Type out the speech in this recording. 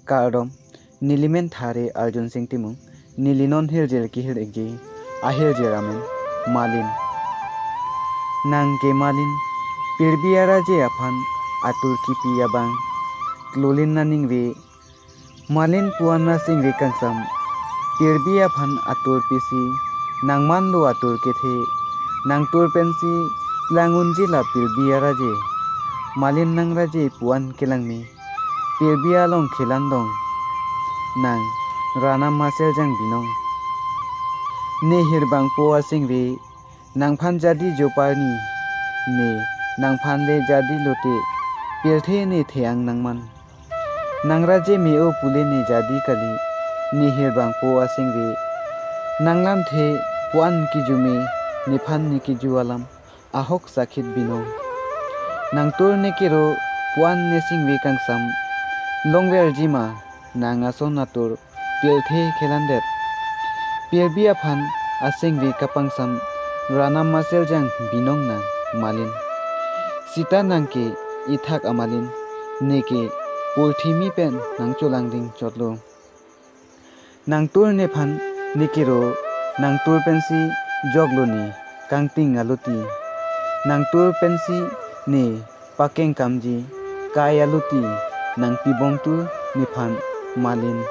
Kardom Nilimen Thare Arjun Singh Timung Nilinon Hiljel Kihil Egi Ahil Jeramen Malin Nang ke Malin Pirbiara je Afan Atur Kipi Abang Klolin Naning Ve Malin Puana Sing Ve Kangsam Pirbi Afan Atur Pisi Nang Manlo Atur Kethe Nang Tur Pensi Langunji La Pirbiara je Malin Nang Raje Puan Kelangmi Pirbia long khilandong nang rana masel jang binong ne hirbang poa singwe nang phan jadi joparni ne nang phan le jadi lote pirthe ne theang nangman nang raje meo pule ne jadi kali ne hirbang poa singwe nanglam the puan kijume ne phan ne kijualam ahok sakhit binong nang tur ne kero puan ne singwe kangsam Longwer jima nang ason natur pilthe khelandet pirbia phan asing vi kapangsam rana masel jang binong nang malin sita nang ke ithak amalin neke pulthimi pen nang cholang chotlo nang tur ne phan nikiro nang tur pensi joglo ni kangting aluti nang tur pensi ne pakeng kamji kai aluti nang pibong tu niphan malin